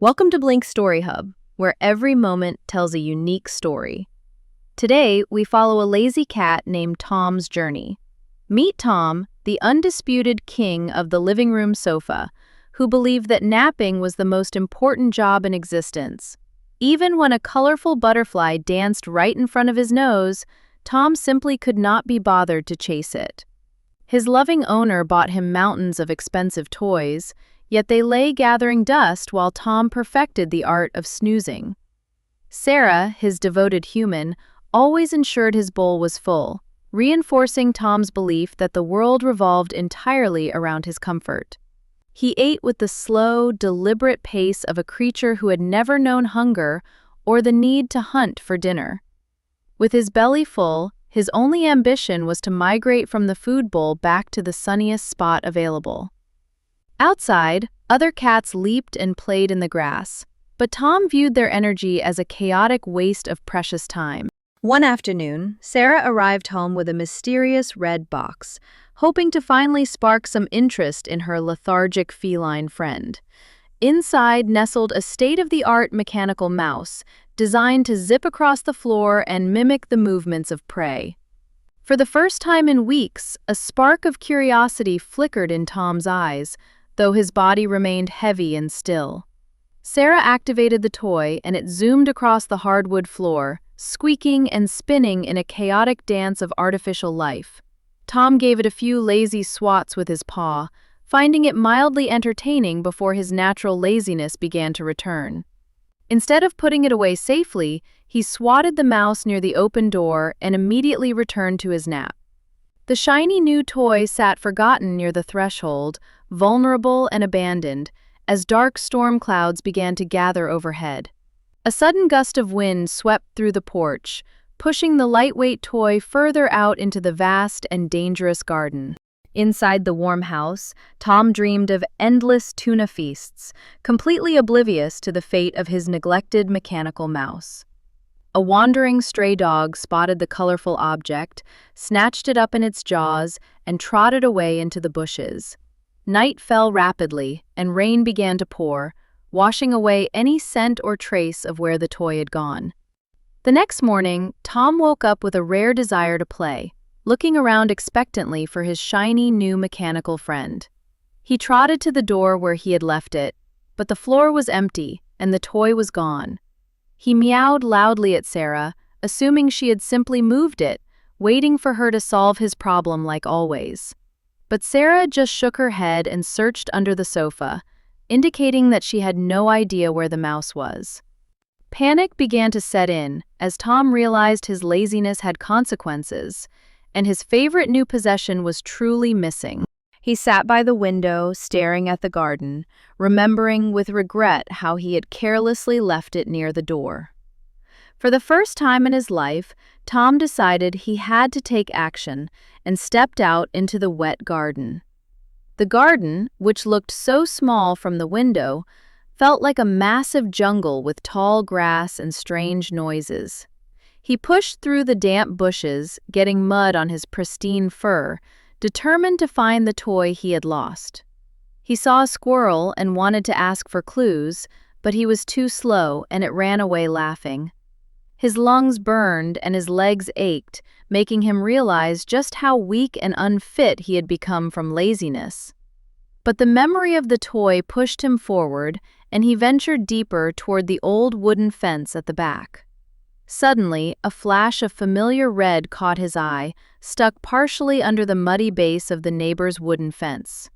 Welcome to Blink Story Hub, where every moment tells a unique story. Today, we follow a lazy cat named Tom's journey. Meet Tom, the undisputed king of the living room sofa, who believed that napping was the most important job in existence. Even when a colorful butterfly danced right in front of his nose, Tom simply could not be bothered to chase it. His loving owner bought him mountains of expensive toys, yet they lay gathering dust while Tom perfected the art of snoozing. Sarah, his devoted human, always ensured his bowl was full, reinforcing Tom's belief that the world revolved entirely around his comfort. He ate with the slow, deliberate pace of a creature who had never known hunger or the need to hunt for dinner. With his belly full, his only ambition was to migrate from the food bowl back to the sunniest spot available. Outside, other cats leaped and played in the grass, but Tom viewed their energy as a chaotic waste of precious time. One afternoon, Sarah arrived home with a mysterious red box, hoping to finally spark some interest in her lethargic feline friend. Inside nestled a state-of-the-art mechanical mouse, designed to zip across the floor and mimic the movements of prey. For the first time in weeks, a spark of curiosity flickered in Tom's eyes, though his body remained heavy and still. Sarah activated the toy and it zoomed across the hardwood floor, squeaking and spinning in a chaotic dance of artificial life. Tom gave it a few lazy swats with his paw, finding it mildly entertaining before his natural laziness began to return. Instead of putting it away safely, he swatted the mouse near the open door and immediately returned to his nap. The shiny new toy sat forgotten near the threshold, vulnerable and abandoned, as dark storm clouds began to gather overhead. A sudden gust of wind swept through the porch, pushing the lightweight toy further out into the vast and dangerous garden. Inside the warm house, Tom dreamed of endless tuna feasts, completely oblivious to the fate of his neglected mechanical mouse. A wandering stray dog spotted the colorful object, snatched it up in its jaws, and trotted away into the bushes. Night fell rapidly, and rain began to pour, washing away any scent or trace of where the toy had gone. The next morning, Tom woke up with a rare desire to play, looking around expectantly for his shiny new mechanical friend. He trotted to the door where he had left it, but the floor was empty, and the toy was gone. He meowed loudly at Sarah, assuming she had simply moved it, waiting for her to solve his problem like always. But Sarah just shook her head and searched under the sofa, indicating that she had no idea where the mouse was. Panic began to set in as Tom realized his laziness had consequences, and his favorite new possession was truly missing. He sat by the window, staring at the garden, remembering with regret how he had carelessly left it near the door. For the first time in his life, Tom decided he had to take action and stepped out into the wet garden. The garden, which looked so small from the window, felt like a massive jungle with tall grass and strange noises. He pushed through the damp bushes, getting mud on his pristine fur, determined to find the toy he had lost. He saw a squirrel and wanted to ask for clues, but he was too slow and it ran away laughing. His lungs burned and his legs ached, making him realize just how weak and unfit he had become from laziness. But the memory of the toy pushed him forward, and he ventured deeper toward the old wooden fence at the back. Suddenly, a flash of familiar red caught his eye, stuck partially under the muddy base of the neighbor's wooden fence.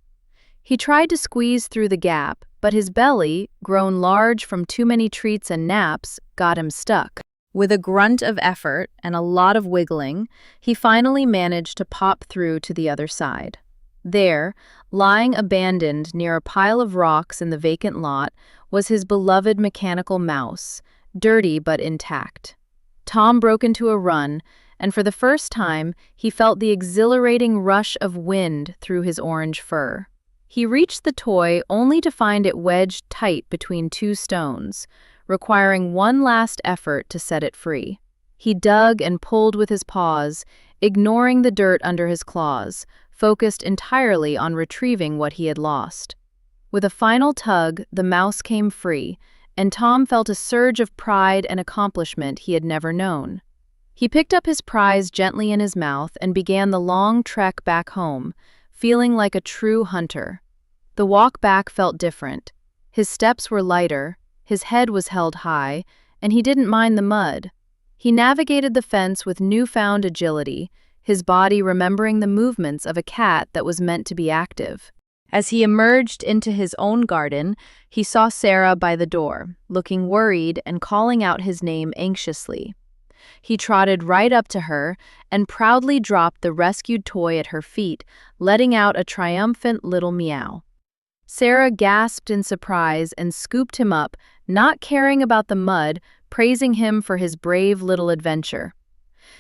He tried to squeeze through the gap, but his belly, grown large from too many treats and naps, got him stuck. With a grunt of effort and a lot of wiggling, he finally managed to pop through to the other side. There, lying abandoned near a pile of rocks in the vacant lot, was his beloved mechanical mouse, dirty but intact. Tom broke into a run, and for the first time, he felt the exhilarating rush of wind through his orange fur. He reached the toy only to find it wedged tight between two stones, requiring one last effort to set it free. He dug and pulled with his paws, ignoring the dirt under his claws, focused entirely on retrieving what he had lost. With a final tug, the mouse came free, and Tom felt a surge of pride and accomplishment he had never known. He picked up his prize gently in his mouth and began the long trek back home, feeling like a true hunter. The walk back felt different. His steps were lighter, his head was held high, and he didn't mind the mud. He navigated the fence with newfound agility, his body remembering the movements of a cat that was meant to be active. As he emerged into his own garden, he saw Sarah by the door, looking worried and calling out his name anxiously. He trotted right up to her and proudly dropped the rescued toy at her feet, letting out a triumphant little meow. Sarah gasped in surprise and scooped him up, not caring about the mud, praising him for his brave little adventure.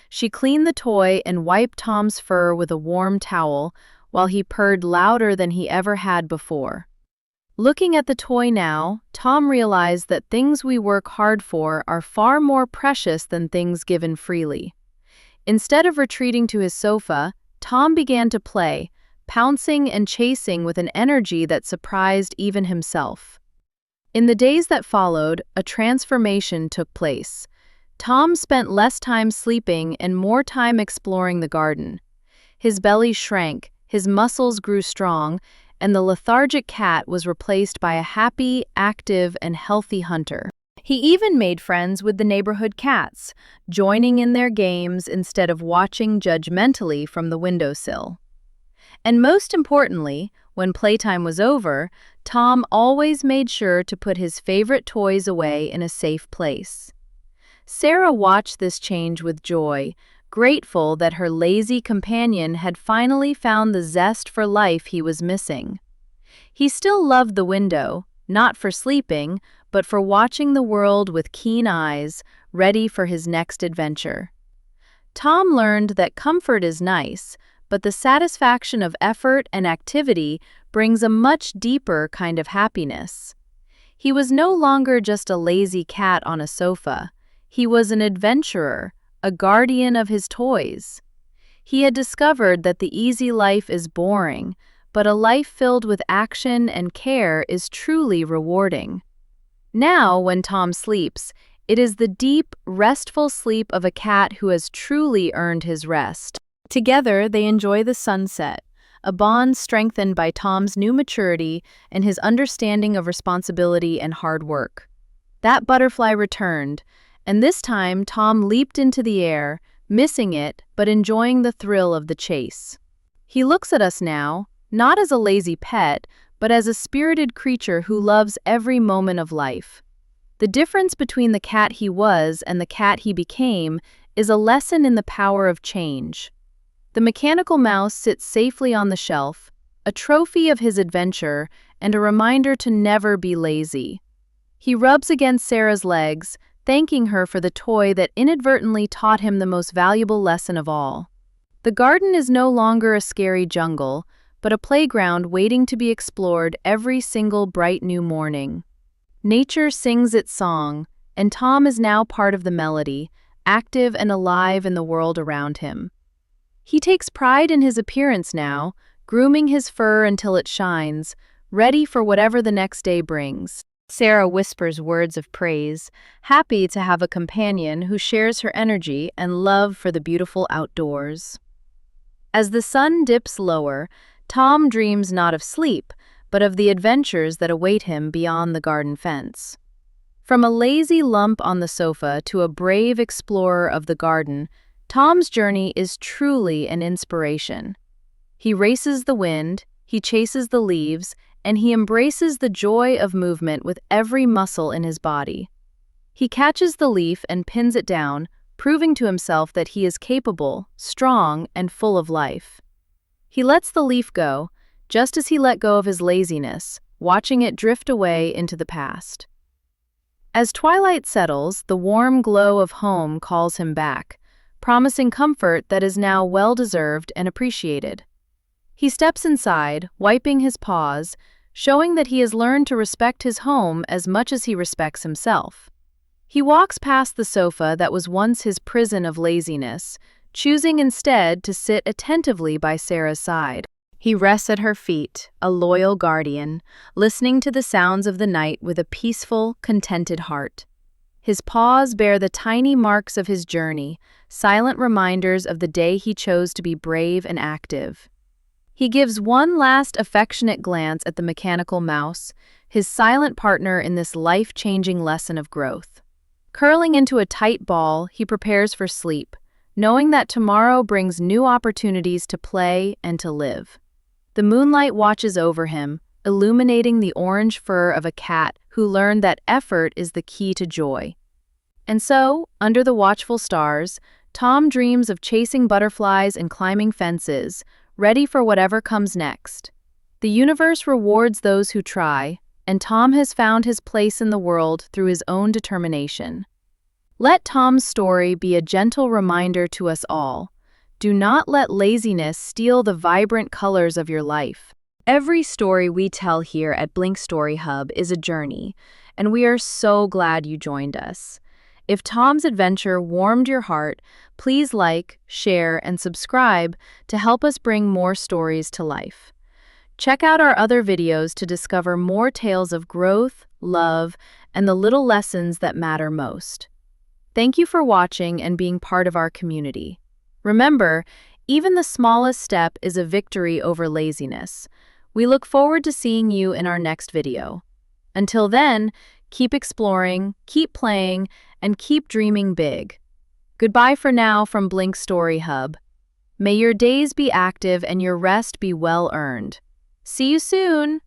She cleaned the toy and wiped Tom's fur with a warm towel, while he purred louder than he ever had before. Looking at the toy now, Tom realized that things we work hard for are far more precious than things given freely. Instead of retreating to his sofa, Tom began to play, pouncing and chasing with an energy that surprised even himself. In the days that followed, a transformation took place. Tom spent less time sleeping and more time exploring the garden. His belly shrank, his muscles grew strong, and the lethargic cat was replaced by a happy, active, and healthy hunter. He even made friends with the neighborhood cats, joining in their games instead of watching judgmentally from the windowsill. And most importantly, when playtime was over, Tom always made sure to put his favorite toys away in a safe place. Sarah watched this change with joy, grateful that her lazy companion had finally found the zest for life he was missing. He still loved the window, not for sleeping, but for watching the world with keen eyes, ready for his next adventure. Tom learned that comfort is nice, but the satisfaction of effort and activity brings a much deeper kind of happiness. He was no longer just a lazy cat on a sofa. He was an adventurer, a guardian of his toys. He had discovered that the easy life is boring, but a life filled with action and care is truly rewarding. Now, when Tom sleeps, it is the deep, restful sleep of a cat who has truly earned his rest. Together, they enjoy the sunset, a bond strengthened by Tom's new maturity and his understanding of responsibility and hard work. That butterfly returned, and this time Tom leaped into the air, missing it, but enjoying the thrill of the chase. He looks at us now, not as a lazy pet, but as a spirited creature who loves every moment of life. The difference between the cat he was and the cat he became is a lesson in the power of change. The mechanical mouse sits safely on the shelf, a trophy of his adventure and a reminder to never be lazy. He rubs against Sarah's legs, thanking her for the toy that inadvertently taught him the most valuable lesson of all. The garden is no longer a scary jungle, but a playground waiting to be explored every single bright new morning. Nature sings its song, and Tom is now part of the melody, active and alive in the world around him. He takes pride in his appearance now, grooming his fur until it shines, ready for whatever the next day brings. Sarah whispers words of praise, happy to have a companion who shares her energy and love for the beautiful outdoors. As the sun dips lower, Tom dreams not of sleep, but of the adventures that await him beyond the garden fence. From a lazy lump on the sofa to a brave explorer of the garden, Tom's journey is truly an inspiration. He races the wind, he chases the leaves, and he embraces the joy of movement with every muscle in his body. He catches the leaf and pins it down, proving to himself that he is capable, strong, and full of life. He lets the leaf go, just as he let go of his laziness, watching it drift away into the past. As twilight settles, the warm glow of home calls him back, promising comfort that is now well-deserved and appreciated. He steps inside, wiping his paws, showing that he has learned to respect his home as much as he respects himself. He walks past the sofa that was once his prison of laziness, choosing instead to sit attentively by Sarah's side. He rests at her feet, a loyal guardian, listening to the sounds of the night with a peaceful, contented heart. His paws bear the tiny marks of his journey, silent reminders of the day he chose to be brave and active. He gives one last affectionate glance at the mechanical mouse, his silent partner in this life-changing lesson of growth. Curling into a tight ball, he prepares for sleep, knowing that tomorrow brings new opportunities to play and to live. The moonlight watches over him, illuminating the orange fur of a cat who learned that effort is the key to joy. And so, under the watchful stars, Tom dreams of chasing butterflies and climbing fences, ready for whatever comes next. The universe rewards those who try, and Tom has found his place in the world through his own determination. Let Tom's story be a gentle reminder to us all. Do not let laziness steal the vibrant colors of your life. Every story we tell here at Blink Story Hub is a journey, and we are so glad you joined us. If Tom's adventure warmed your heart, please like, share, and subscribe to help us bring more stories to life. Check out our other videos to discover more tales of growth, love, and the little lessons that matter most. Thank you for watching and being part of our community. Remember, even the smallest step is a victory over laziness. We look forward to seeing you in our next video. Until then, keep exploring, keep playing, and keep dreaming big. Goodbye for now from Blink Story Hub. May your days be active and your rest be well earned. See you soon!